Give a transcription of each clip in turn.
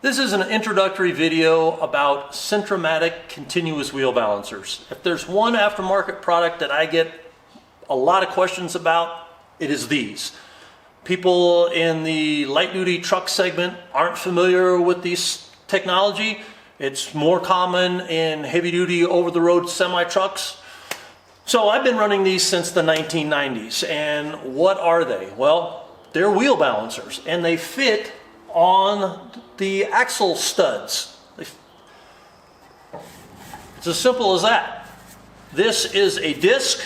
This is an introductory video about Centromatic continuous wheel balancers. If there's one aftermarket product that I get a lot of questions about, it is these. People in the light duty truck segment aren't familiar with this technology. It's more common in heavy duty over the road semi trucks. So I've been running these since the 1990s, and what are they? Well, they're wheel balancers, and they fit on the axle studs. It's as simple as that. This is a disc.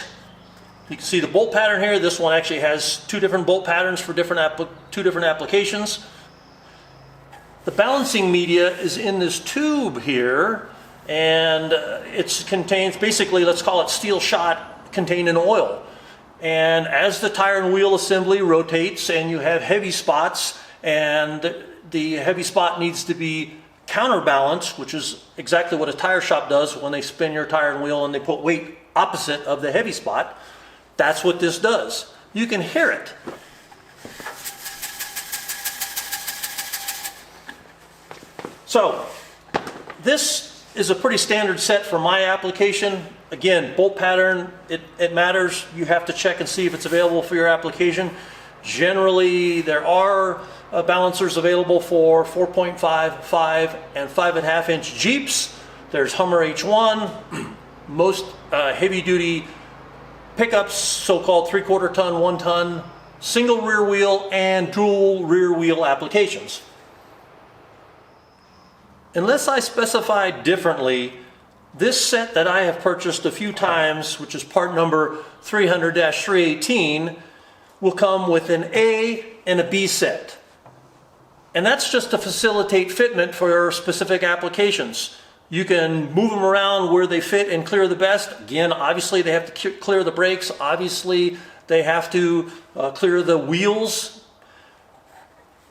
You can see the bolt pattern here. This one actually has two different bolt patterns for two different applications. The balancing media is in this tube here, and it contains basically, let's call it steel shot contained in oil. And as the tire and wheel assembly rotates and you have heavy spots, and the heavy spot needs to be counterbalanced, which is exactly what a tire shop does when they spin your tire and wheel and they put weight opposite of the heavy spot. That's what this does. You can hear it. So this is a pretty standard set for my application. Again, bolt pattern, it matters. You have to check and see if it's available for your application. Generally, there are balancers available for 4.5, 5, and 5.5 inch Jeeps. There's Hummer H1, most heavy duty pickups, so-called 3/4 ton, 1 ton, single rear wheel and dual rear wheel applications. Unless I specify differently, this set that I have purchased a few times, which is part number 300-318, will come with an A and a B set. And that's just to facilitate fitment for your specific applications. You can move them around where they fit and clear the best. Again, obviously they have to clear the brakes. Obviously they have to clear the wheels.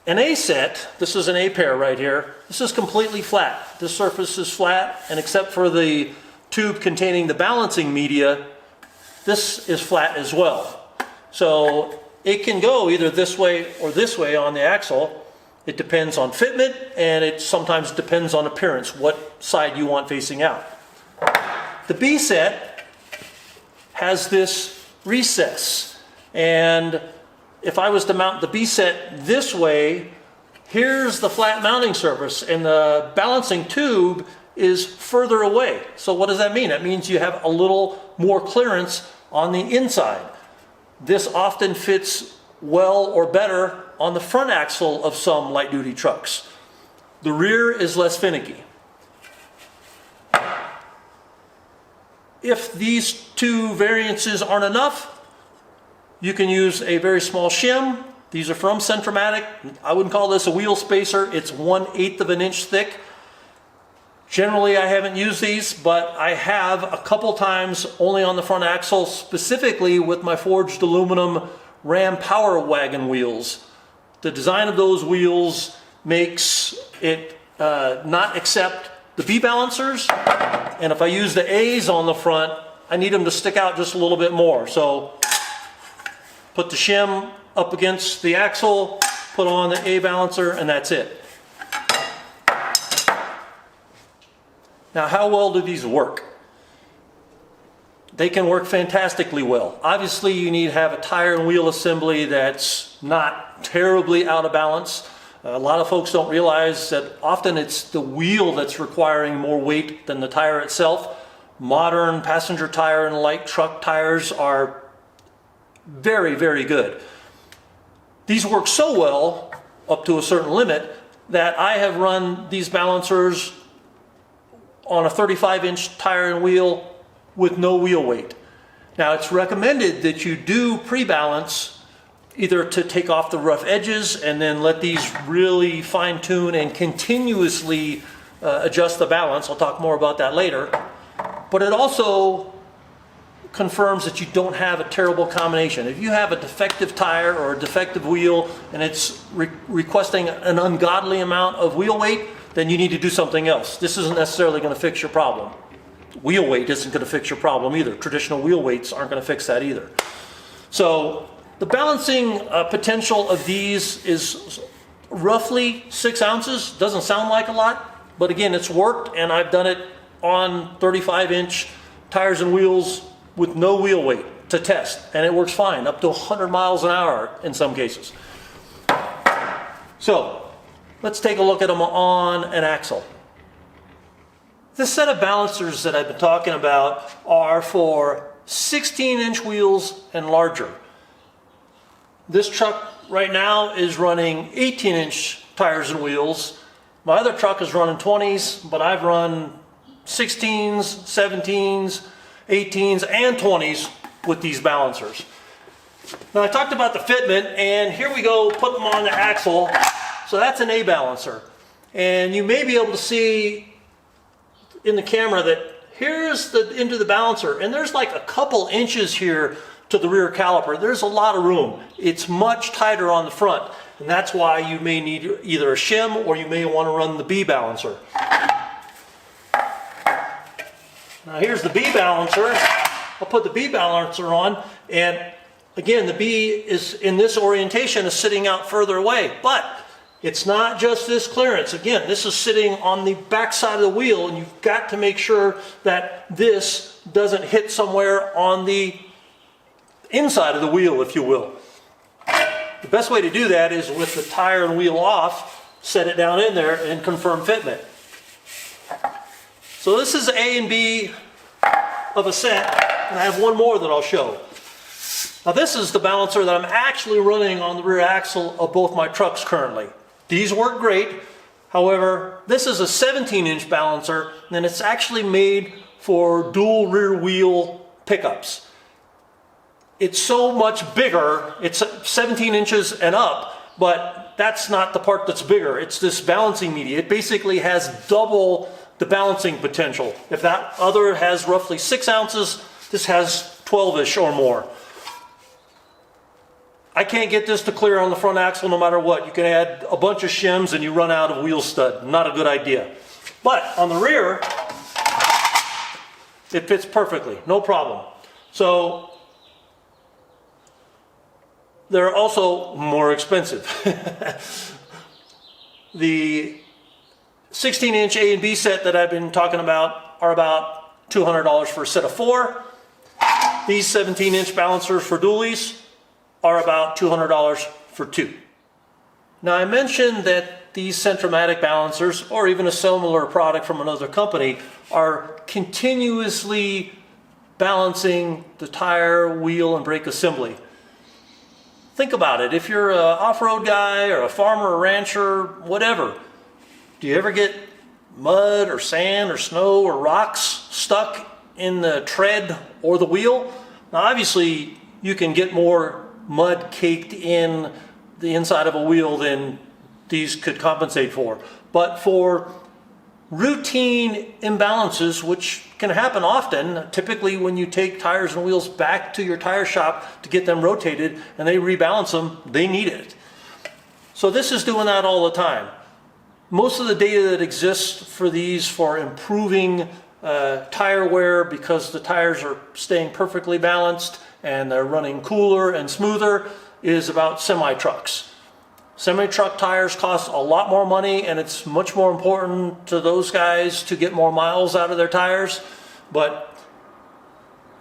An A set, this is an A pair right here, this is completely flat. This surface is flat, and except for the tube containing the balancing media, this is flat as well. So it can go either this way or this way on the axle. It depends on fitment, and it sometimes depends on appearance, what side you want facing out. The B set has this recess, and if I was to mount the B set this way, here's the flat mounting surface, and the balancing tube is further away. So what does that mean? That means you have a little more clearance on the inside. This often fits well or better on the front axle of some light duty trucks. The rear is less finicky. If these two variances aren't enough, you can use a very small shim. These are from Centromatic. I wouldn't call this a wheel spacer. It's 1/8 of an inch thick. Generally, I haven't used these, but I have a couple times only on the front axle, specifically with my forged aluminum Ram Power Wagon wheels. The design of those wheels makes it not accept the B balancers, and if I use the A's on the front, I need them to stick out just a little bit more. So put the shim up against the axle, put on the A balancer, and that's it. Now, how well do these work? They can work fantastically well. Obviously, you need to have a tire and wheel assembly that's not terribly out of balance. A lot of folks don't realize that often it's the wheel that's requiring more weight than the tire itself. Modern passenger tire and light truck tires are very, very good. These work so well, up to a certain limit, that I have run these balancers on a 35-inch tire and wheel with no wheel weight. Now, it's recommended that you do pre-balance, either to take off the rough edges and then let these really fine-tune and continuously adjust the balance. I'll talk more about that later. But it also confirms that you don't have a terrible combination. If you have a defective tire or a defective wheel and it's requesting an ungodly amount of wheel weight, then you need to do something else. This isn't necessarily going to fix your problem. Wheel weight isn't going to fix your problem either. Traditional wheel weights aren't going to fix that either. So the balancing potential of these is roughly 6 ounces. Doesn't sound like a lot, but again, it's worked, and I've done it on 35-inch tires and wheels with no wheel weight to test, and it works fine, up to 100 miles an hour in some cases. So let's take a look at them on an axle. This set of balancers that I've been talking about are for 16-inch wheels and larger. This truck right now is running 18-inch tires and wheels. My other truck is running 20s, but I've run 16s, 17s, 18s, and 20s with these balancers. Now I talked about the fitment, and here we go, put them on the axle. So that's an A balancer. And you may be able to see in the camera that here's the end of the balancer, and there's like a couple inches here to the rear caliper. There's a lot of room. It's much tighter on the front, and that's why you may need either a shim or you may want to run the B balancer. Now here's the B balancer. I'll put the B balancer on, and again, the B is in this orientation is sitting out further away, but it's not just this clearance. Again, this is sitting on the back side of the wheel, and you've got to make sure that this doesn't hit somewhere on the inside of the wheel, if you will. The best way to do that is with the tire and wheel off, set it down in there and confirm fitment. So this is A and B of a set, and I have one more that I'll show. Now this is the balancer that I'm actually running on the rear axle of both my trucks currently. These work great. However, this is a 17-inch balancer, and it's actually made for dual rear wheel pickups. It's so much bigger, it's 17 inches and up, but that's not the part that's bigger. It's this balancing media. It basically has double the balancing potential. If that other has roughly 6 ounces, this has 12-ish or more. I can't get this to clear on the front axle no matter what. You can add a bunch of shims and you run out of wheel stud. Not a good idea. But on the rear, it fits perfectly, no problem. So they're also more expensive. The 16-inch A and B set that I've been talking about are about $200 for a set of 4. These 17-inch balancers for dualies are about $200 for 2. Now I mentioned that these Centromatic balancers, or even a similar product from another company, are continuously balancing the tire, wheel, and brake assembly. Think about it. If you're an off-road guy or a farmer or rancher, whatever, do you ever get mud or sand or snow or rocks stuck in the tread or the wheel? Now obviously you can get more mud caked in the inside of a wheel than these could compensate for. But for routine imbalances, which can happen often, typically when you take tires and wheels back to your tire shop to get them rotated and they rebalance them, they need it. So this is doing that all the time. Most of the data that exists for these for improving tire wear, because the tires are staying perfectly balanced and they're running cooler and smoother, is about semi-trucks. Semi-truck tires cost a lot more money, and it's much more important to those guys to get more miles out of their tires. But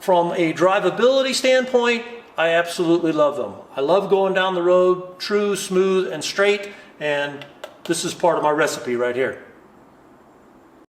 from a drivability standpoint, I absolutely love them. I love going down the road, true, smooth, and straight, and this is part of my recipe right here.